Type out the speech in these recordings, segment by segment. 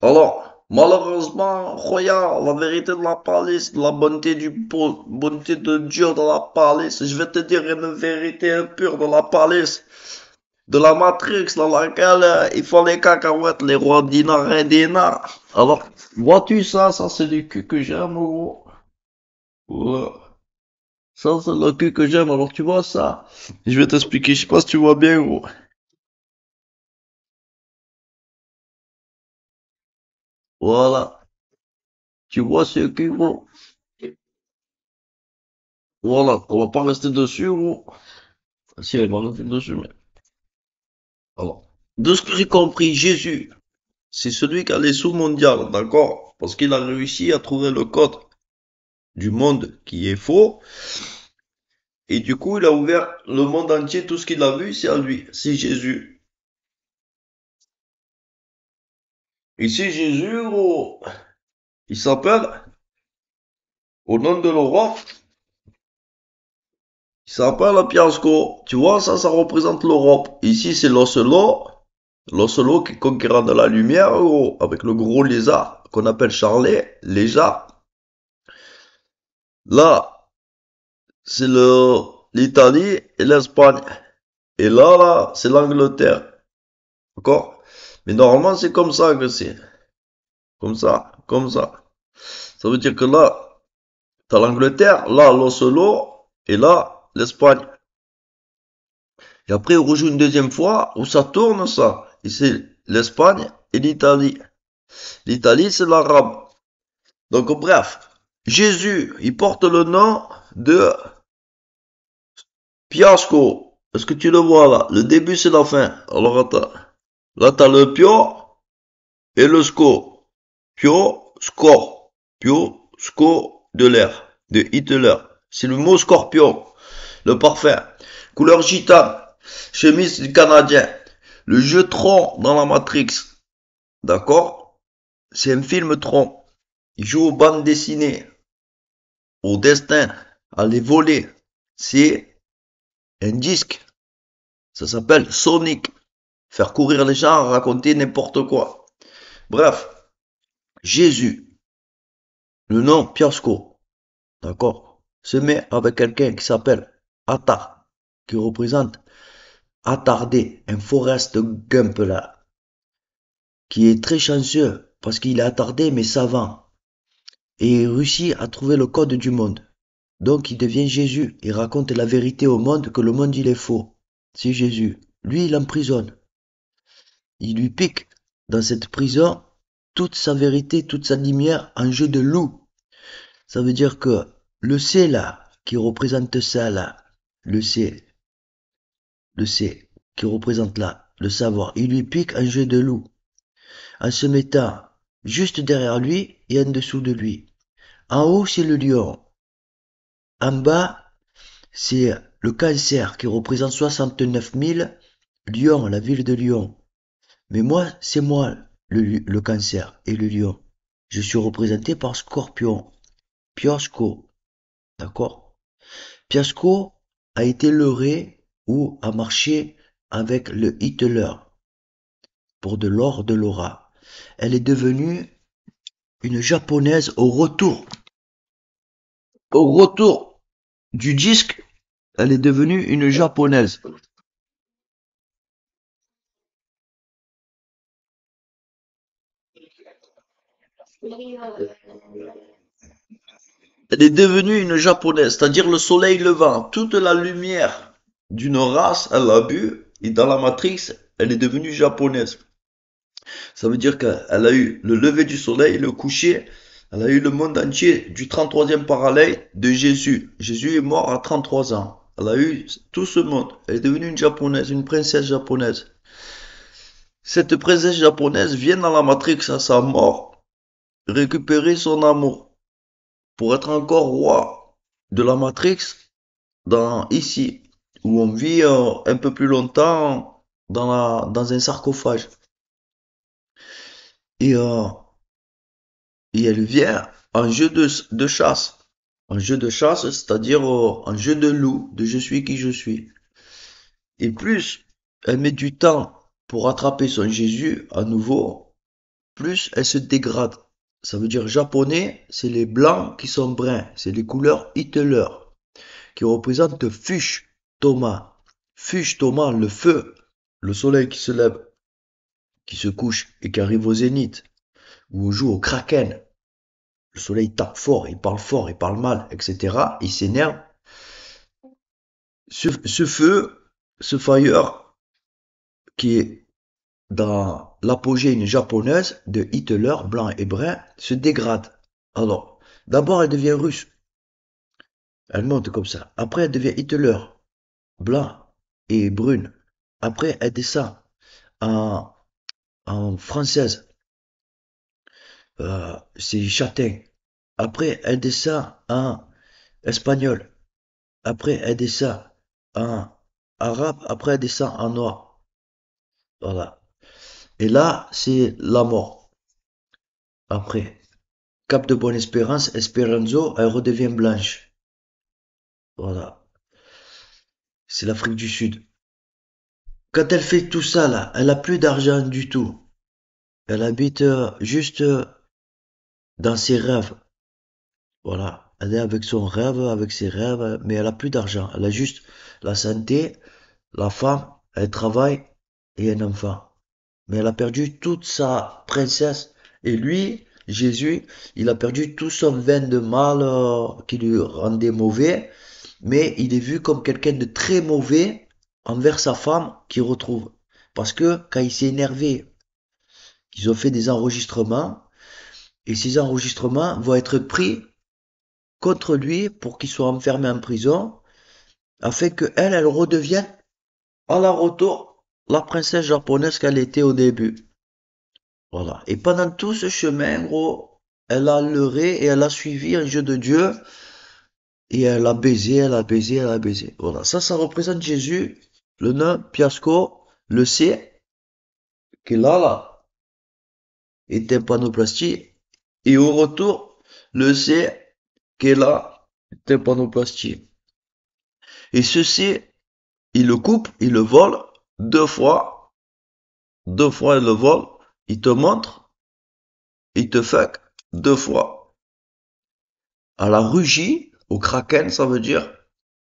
Alors, malheureusement, regarde, la vérité de la palisse, la bonté de Dieu de la palisse, je vais te dire une vérité impure de la palisse, de la Matrix dans laquelle il faut les cacahuètes, les rois dinars et dinars. Alors, vois-tu ça, ça c'est du cul que j'aime, gros. Voilà. Ça c'est le cul que j'aime, alors tu vois ça. Je vais t'expliquer, je sais pas si tu vois bien, gros. Voilà. Tu vois ce cul, gros. Voilà, on va pas rester dessus, gros. Si, on va rester dessus, mais... Alors, de ce que j'ai compris, Jésus, c'est celui qui a les sous mondiales, d'accord? Parce qu'il a réussi à trouver le code du monde qui est faux. Et du coup, il a ouvert le monde entier. Tout ce qu'il a vu, c'est à lui. C'est Jésus. Et c'est Jésus, gros. Il s'appelle, au nom de l'Europe, il s'appelle Piasco. Tu vois, ça représente l'Europe. Ici, c'est l'Oslo. L'Oslo qui est conquérant de la lumière, gros. Avec le gros lézard qu'on appelle Charlet, lézard. Là, c'est l'Italie et l'Espagne. Et là, c'est l'Angleterre. D'accord? Mais normalement, c'est comme ça que c'est. Comme ça, comme ça. Ça veut dire que là, t'as l'Angleterre, là, l'Oslo, et là, l'Espagne. Et après, on rejoue une deuxième fois où ça tourne, ça. Et c'est l'Espagne et l'Italie. L'Italie, c'est l'arabe. Donc, bref. Jésus, il porte le nom de Piasco. Est-ce que tu le vois là? Le début, c'est la fin. Alors, attends. Là, t'as le Pio et le SCO. Pio, score. Pio, SCO de l'air. De Hitler. C'est le mot scorpion. Le parfum. Couleur gitane. Chemise du Canadien. Le jeu Tron dans la Matrix. D'accord? C'est un film Tron. Il joue aux bandes dessinées. Au destin. À les voler. C'est un disque. Ça s'appelle Sonic. Faire courir les gens, raconter n'importe quoi. Bref, Jésus, le nom Piasco, d'accord, se met avec quelqu'un qui s'appelle Attar, qui représente attardé, un Forrest Gump là, qui est très chanceux parce qu'il est attardé mais savant et il réussit à trouver le code du monde. Donc il devient Jésus, il raconte la vérité au monde que le monde il est faux. C'est Jésus. Lui il emprisonne. Il lui pique dans cette prison toute sa vérité, toute sa lumière en jeu de loup. Ça veut dire que le C là, qui représente ça là, le C, le C, qui représente là, le savoir, il lui pique un jeu de loup en se mettant juste derrière lui et en dessous de lui. En haut, c'est le lion. En bas, c'est le cancer qui représente 69 000 Lyon, la ville de Lyon. Mais moi, c'est moi le cancer et le lion. Je suis représenté par Scorpion, Piosco, d'accord? Piasco a été leurré ou a marché avec le Hitler pour de l'or de l'aura. Elle est devenue une japonaise au retour du disque. Elle est devenue une japonaise. Elle est devenue une japonaise, c'est-à-dire le soleil levant. Toute la lumière d'une race, elle l'a bu, et dans la Matrix, elle est devenue japonaise. Ça veut dire qu'elle a eu le lever du soleil, le coucher, elle a eu le monde entier du 33e parallèle de Jésus. Jésus est mort à 33 ans. Elle a eu tout ce monde. Elle est devenue une japonaise, une princesse japonaise. Cette princesse japonaise vient dans la Matrix à sa mort récupérer son amour pour être encore roi de la Matrix dans ici où on vit un peu plus longtemps dans un sarcophage. Et, euh, et elle vient en jeu de chasse. En jeu de chasse, c'est-à-dire en jeu de loup, de je suis qui je suis. Et plus elle met du temps pour attraper son Jésus à nouveau, plus elle se dégrade. Ça veut dire japonais, c'est les blancs qui sont bruns. C'est les couleurs Hitler qui représentent Fuchs Thomas. Fuchs Thomas, le feu, le soleil qui se lève, qui se couche et qui arrive au zénith, ou on joue au kraken. Le soleil tape fort, il parle mal, etc. Il s'énerve. Ce feu, ce fire, qui est dans l'apogée japonaise de Hitler, blanc et brun, se dégrade. Alors, d'abord elle devient russe. Elle monte comme ça. Après elle devient Hitler, blanc et brune. Après elle descend en, en française. C'est châtain. Après elle descend en espagnol. Après elle descend en arabe. Après elle descend en noir. Voilà. Et là, c'est la mort. Après, Cap de Bonne-Espérance, Esperanzo, elle redevient blanche. Voilà. C'est l'Afrique du Sud. Quand elle fait tout ça, là, elle a plus d'argent du tout. Elle habite juste dans ses rêves. Voilà. Elle est avec son rêve, avec ses rêves, mais elle a plus d'argent. Elle a juste la santé, la femme, elle travaille et un enfant. Mais elle a perdu toute sa princesse. Et lui, Jésus, il a perdu tout son veine de mal qui lui rendait mauvais. Mais il est vu comme quelqu'un de très mauvais envers sa femme qu'il retrouve. Parce que quand il s'est énervé, ils ont fait des enregistrements. Et ces enregistrements vont être pris contre lui pour qu'il soit enfermé en prison. Afin qu'elle, elle redevienne à la retour la princesse japonaise qu'elle était au début. Voilà. Et pendant tout ce chemin, gros, elle a leurré et elle a suivi un jeu de Dieu. Et elle a baisé, elle a baisé, elle a baisé. Voilà. Ça représente Jésus, le nain, Piasco, le C, qui est là, et tympanoplastie. Et au retour, le C, qui est là, tympanoplastie. Et ce C, il le coupe, il le vole, deux fois il le vole, il te montre, il te fuck, deux fois. À la rugie, au kraken, ça veut dire,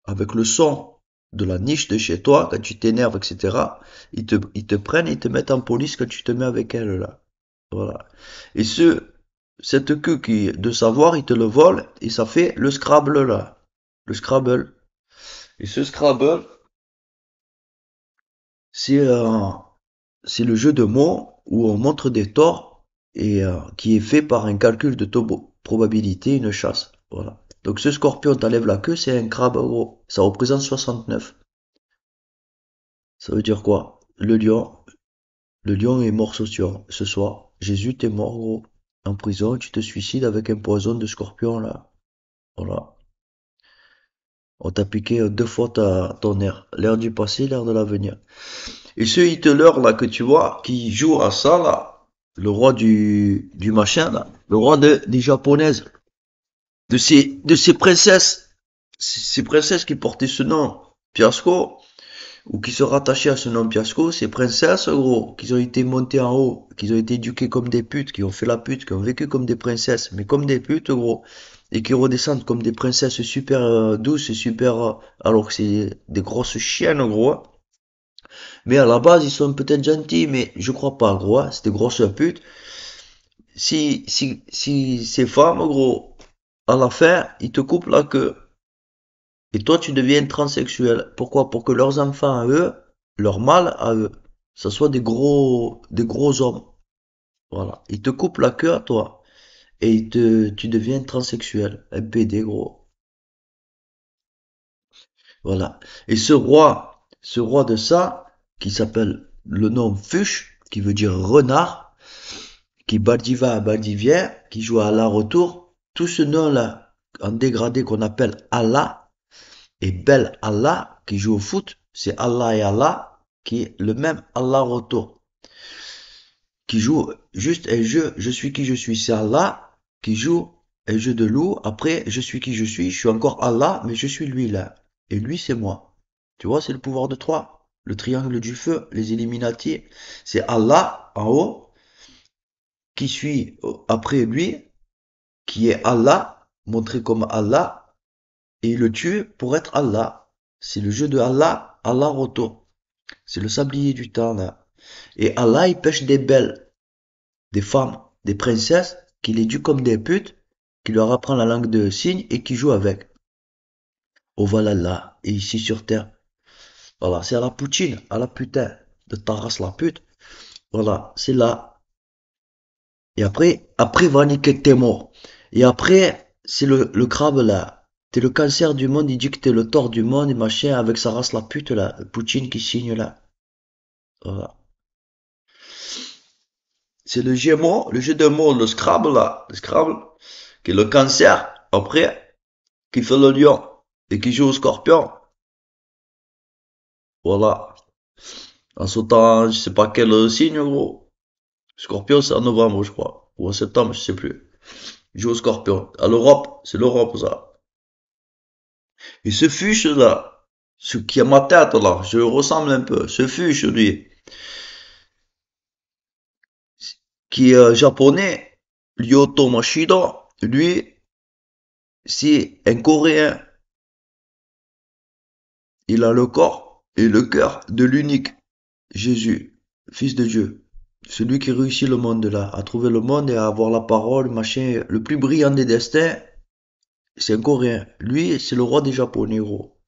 avec le son de la niche de chez toi, quand tu t'énerves, etc., ils te prennent, ils te mettent en police quand tu te mets avec elle, là. Voilà. Et cette queue qui, de savoir, ils te le volent, et ça fait le Scrabble, là. Le Scrabble. Et ce Scrabble, c'est, c'est le jeu de mots où on montre des torts et qui est fait par un calcul de probabilité, une chasse. Voilà. Donc ce scorpion t'enlève la queue, c'est un crabe gros. Ça représente 69. Ça veut dire quoi? Le lion est mort ce soir. Jésus t'es mort gros. En prison, tu te suicides avec un poison de scorpion là. Voilà. On t'a piqué deux fois ton air. L'air du passé, l'air de l'avenir. Et ce Hitler là que tu vois, qui joue à ça là, le roi du machin là, le roi des japonaises, de ces princesses qui portaient ce nom, Fiasco, ou qui se rattachaient à ce nom Fiasco, ces princesses gros, qui ont été montées en haut, qui ont été éduquées comme des putes, qui ont fait la pute, qui ont vécu comme des princesses, mais comme des putes gros, et qui redescendent comme des princesses super douces et super, alors que c'est des grosses chiennes gros. Mais à la base, ils sont peut-être gentils, mais je crois pas, gros. Hein. C'est des grosses putes. Si ces femmes, gros, à la fin, ils te coupent la queue. Et toi, tu deviens transsexuel. Pourquoi? Pour que leurs enfants à eux, leur mâle à eux, ça soit des gros hommes. Voilà. Ils te coupent la queue à toi. Et tu deviens transsexuel. Un PD, gros. Voilà. Et ce roi de ça, qui s'appelle le nom Fuchs, qui veut dire renard, qui Baldiva à Baldivien, qui joue à Allah retour, tout ce nom-là, en dégradé qu'on appelle Allah, et Bel Allah, qui joue au foot, c'est Allah et Allah, qui est le même Allah retour, qui joue juste un jeu, je suis qui je suis, c'est Allah, qui joue un jeu de loup, après, je suis qui je suis encore Allah, mais je suis lui là, et lui c'est moi. Tu vois, c'est le pouvoir de trois, le triangle du feu, les Illuminati, c'est Allah en haut, qui suit après lui, qui est Allah, montré comme Allah, et il le tue pour être Allah. C'est le jeu de Allah, Allah retour. C'est le sablier du temps, là. Et Allah, il pêche des belles, des femmes, des princesses, qu'il éduque comme des putes, qui leur apprend la langue de signes et qui joue avec. Au Valhalla, et ici sur Terre. Voilà, c'est à la poutine, à la putain de ta race la pute. Voilà, c'est là. Et après va niquer tes morts. Et après, c'est le crabe là. T'es le cancer du monde, il dit que t'es le tort du monde et machin avec sa race la pute là. Poutine qui signe là. Voilà. C'est le jeu de mots, le Scrabble là. Le Scrabble, qui est le cancer. Après, qui fait le lion et qui joue au scorpion. Voilà. En sautant, je sais pas quel signe gros. Scorpion, c'est en novembre, je crois. Ou en septembre, je sais plus. Il joue au scorpion. À l'Europe, c'est l'Europe ça. Et ce fuche là, ce qui a ma tête là, je le ressemble un peu. Ce fuche lui, qui est japonais, Lyoto Machida, lui, c'est un Coréen. Il a le corps et le cœur de l'unique Jésus, fils de Dieu. Celui qui réussit le monde là, à trouver le monde et à avoir la parole, machin, le plus brillant des destins, c'est un Coréen. Lui, c'est le roi des Japonais, gros.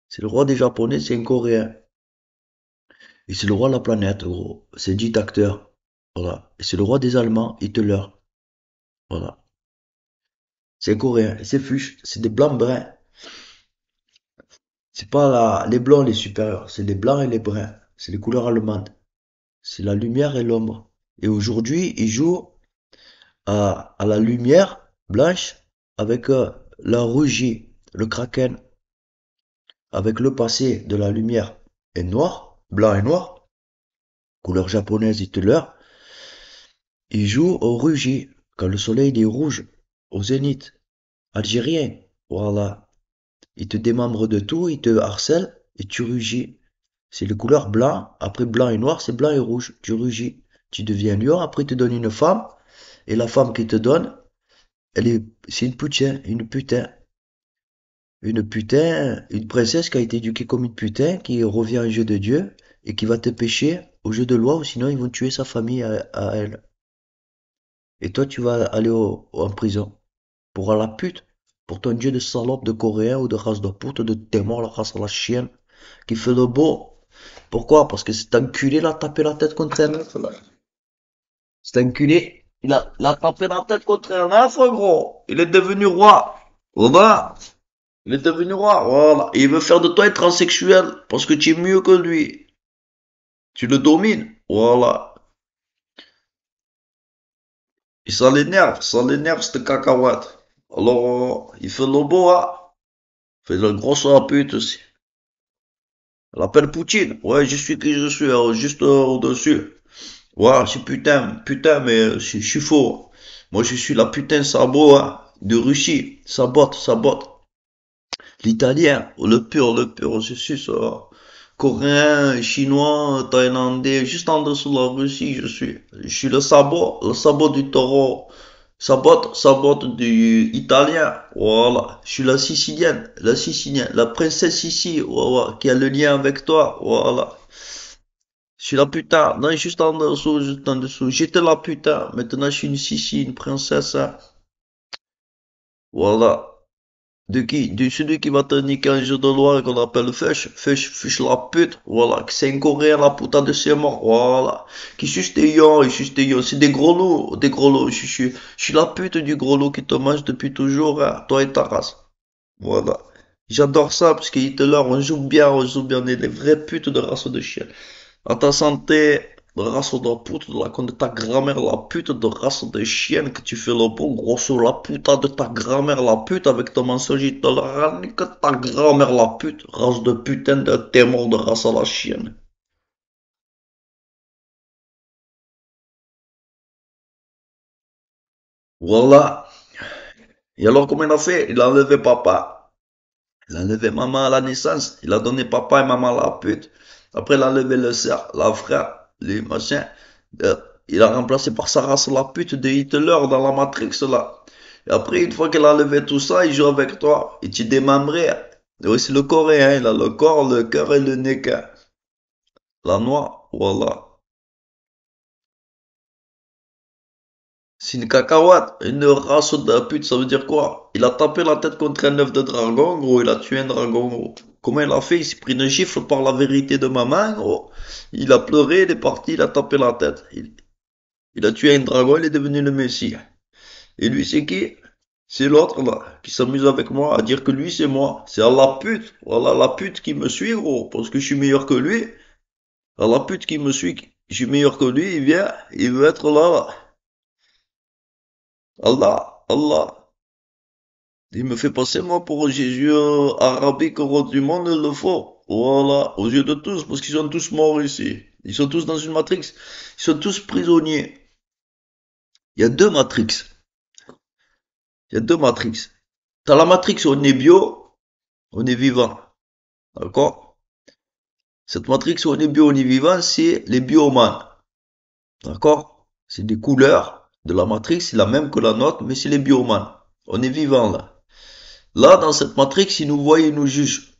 C'est le roi des Japonais, c'est un Coréen. Et c'est le roi de la planète, gros. C'est un dictateur. Voilà. Et c'est le roi des Allemands, Hitler. Voilà. C'est un Coréen. Et c'est fuchs. C'est des blancs bruns. C'est pas les blancs les supérieurs. C'est les blancs et les bruns. C'est les couleurs allemandes. C'est la lumière et l'ombre. Et aujourd'hui, ils jouent à la lumière blanche avec la rougie, le kraken, avec le passé de la lumière est noir, blanc et noir, couleur japonaise Hitler. Ils jouent au rougi, quand le soleil est rouge, au zénith, algérien. Voilà. Ils te démembrent de tout, ils te harcèlent et tu rugis. C'est les couleurs blanc, après blanc et noir, c'est blanc et rouge. Tu rugis. Tu deviens lion, après ils te donnent une femme, et la femme qu'ils te donnent, c'est une putain, une putain. Une putain, une princesse qui a été éduquée comme une putain, qui revient au jeu de Dieu, et qui va te pêcher au jeu de loi, ou sinon ils vont tuer sa famille à elle. Et toi, tu vas aller en prison. Pour la pute. Pour ton dieu de salope de coréen ou de race de pute, de démon, la race à la chienne, qui fait le beau. Pourquoi? Parce que cet enculé, il a tapé la tête contre un œuf, là. Cet enculé, il a tapé la tête contre un œuf, gros. Il est devenu roi. Voilà. Il est devenu roi, voilà. Et il veut faire de toi un transsexuel, parce que tu es mieux que lui. Tu le domines. Voilà. Et ça l'énerve, cette cacahuète. Alors, il fait le beau, hein. Il fait le gros sur la pute aussi. Elle appelle Poutine. Ouais, je suis qui je suis, juste au-dessus. Ouais, c'est putain, putain, mais je suis faux. Moi, je suis la putain sabot, hein, de Russie. Sabote, sabote. L'italien, le pur, je suis ça. Coréen, chinois, thaïlandais, juste en dessous de la Russie, je suis. Je suis le sabot du taureau. Sabote, sabote du italien, voilà. Je suis la sicilienne, la princesse Sissi, voilà, qui a le lien avec toi, voilà. Je suis la putain, non, juste en dessous, juste en dessous. J'étais la putain, maintenant je suis une Sissi, une princesse, hein. Voilà. De qui? De celui qui va te niquer un jeu de loi qu'on appelle Fish. Fish la pute. Voilà. C'est un coréen, la putain de ses morts. Voilà. Qui suce tes yon, il suce tes yon. C'est des gros loups. Des gros loups. Je suis la pute du gros loup qui te mange depuis toujours, hein. Toi et ta race. Voilà. J'adore ça parce qu'il est là, on joue bien, on joue bien. On est des vraies putes de race de chien. À ta santé, race de pute de la con de ta grand-mère, la pute de race de chienne que tu fais le bon gros sur la puta de ta grand-mère, la pute avec ton mensonge, il te le rend que ta grand-mère, la pute, race de putain de témoin de race à la chienne. Voilà. Et alors, comment il a fait? Il a enlevé papa. Il a enlevé maman à la naissance. Il a donné papa et maman à la pute. Après, il a enlevé le sœur, la frère, les machins. il a remplacé par sa race la pute de Hitler dans la Matrix là. Et après, une fois qu'il a levé tout ça, il joue avec toi. Il te démembré. Et aussi le coréen, il a le corps, le cœur et le nez. La noix, voilà. C'est une cacahuète, une race de pute, ça veut dire quoi? Il a tapé la tête contre un œuf de dragon, gros, il a tué un dragon, gros. Comment il a fait? Il s'est pris une gifle par la vérité de ma main, gros. Il a pleuré, il est parti, il a tapé la tête. Il a tué un dragon, il est devenu le messie. Et lui, c'est qui? C'est l'autre, là, qui s'amuse avec moi à dire que lui, c'est moi. C'est à la pute. Voilà, la pute qui me suit, gros, parce que je suis meilleur que lui. À la pute qui me suit, je suis meilleur que lui, il vient, il veut être là, là. Allah, Allah. Il me fait passer, moi, pour Jésus arabique au roi du monde, il le faut. Voilà, aux yeux de tous, parce qu'ils sont tous morts ici. Ils sont tous dans une matrix. Ils sont tous prisonniers. Il y a deux matrix. Il y a deux matrix. Dans la matrix où on est bio, on est vivant. D'accord? Cette matrix où on est bio, on est vivant, c'est les biomanes. D'accord? C'est des couleurs de la matrix, c'est la même que la nôtre, mais c'est les biomanes. On est vivant là. Là, dans cette matrix, ils nous voient, ils nous jugent.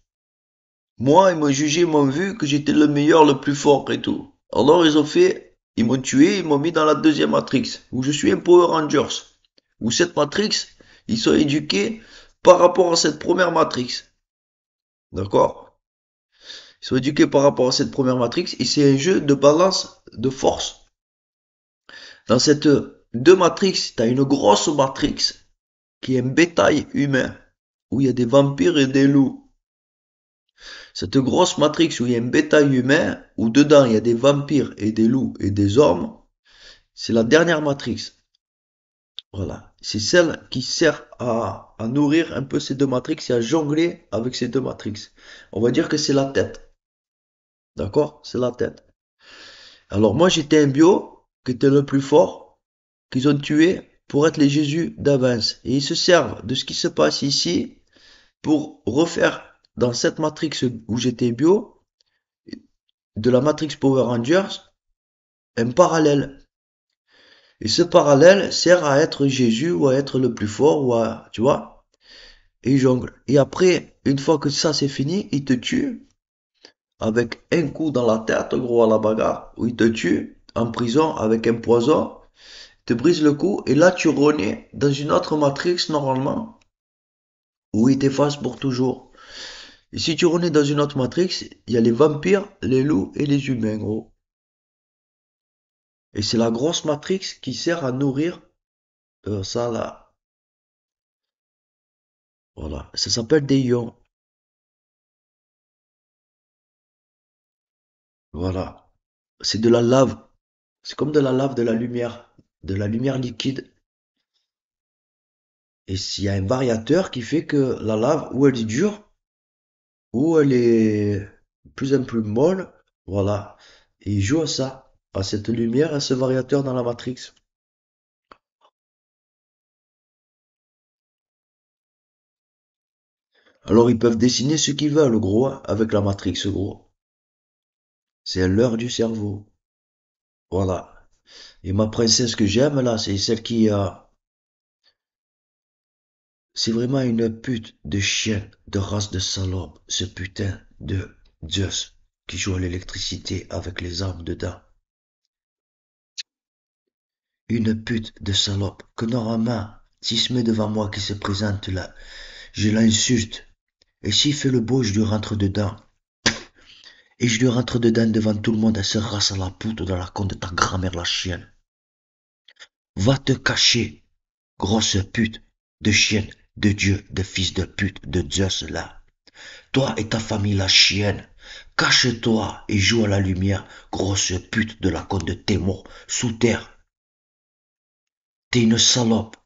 Moi, ils m'ont jugé, ils m'ont vu que j'étais le meilleur, le plus fort et tout. Alors, ils m'ont tué, ils m'ont mis dans la deuxième matrix, où je suis un Power Rangers. Où cette matrix, ils sont éduqués par rapport à cette première matrix. D'accord? Ils sont éduqués par rapport à cette première matrix, et c'est un jeu de balance de force. Dans cette deux matrix, tu as une grosse matrix qui est un bétail humain, où il y a des vampires et des loups. Cette grosse matrix où il y a un bétail humain, où dedans il y a des vampires et des loups et des hommes, c'est la dernière matrix. Voilà. C'est celle qui sert à nourrir un peu ces deux matrix et à jongler avec ces deux matrix. On va dire que c'est la tête. D'accord? C'est la tête. Alors moi j'étais un bio qui était le plus fort, qu'ils ont tué pour être les Jésus d'avance. Et ils se servent de ce qui se passe ici pour refaire dans cette matrix où j'étais bio, de la matrix Power Rangers, un parallèle. Et ce parallèle sert à être Jésus ou à être le plus fort ou à, tu vois, et il jongle. Et après, une fois que ça c'est fini, il te tue avec un coup dans la tête, gros à la bagarre, ou il te tue en prison avec un poison, te brise le cou, et là tu renais dans une autre matrix normalement, où il t'efface pour toujours. Et si tu renais dans une autre matrix, il y a les vampires, les loups et les humains, gros. Et c'est la grosse matrix qui sert à nourrir ça là. Voilà. Ça s'appelle des ions. Voilà. C'est de la lave. C'est comme de la lave, de la lumière liquide. Et s'il y a un variateur qui fait que la lave, ou elle est dure, ou elle est plus en plus molle, voilà. Et il joue à ça, à cette lumière, à ce variateur dans la matrix. Alors ils peuvent dessiner ce qu'ils veulent, gros, hein, avec la matrix, gros. C'est l'heure du cerveau. Voilà. Et ma princesse que j'aime là, c'est celle qui a. C'est vraiment une pute de chienne, de race de salope, ce putain de Zeus qui joue à l'électricité avec les armes dedans. Une pute de salope que normalement, s'il se met devant moi qui se présente là, je l'insulte. Et s'il fait le beau, je lui rentre dedans. Et je lui rentre dedans devant tout le monde, elle se race à la poutre dans la con de ta grand-mère la chienne. Va te cacher, grosse pute de chienne, de Dieu, de fils de pute, de Zeus là. Toi et ta famille la chienne, cache-toi et joue à la lumière, grosse pute de la côte de Témo, sous terre. T'es une salope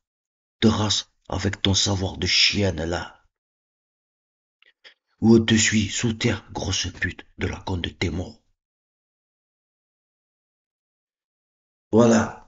de race avec ton savoir de chienne là. Où te suis sous terre, grosse pute de la côte de Témo. Voilà.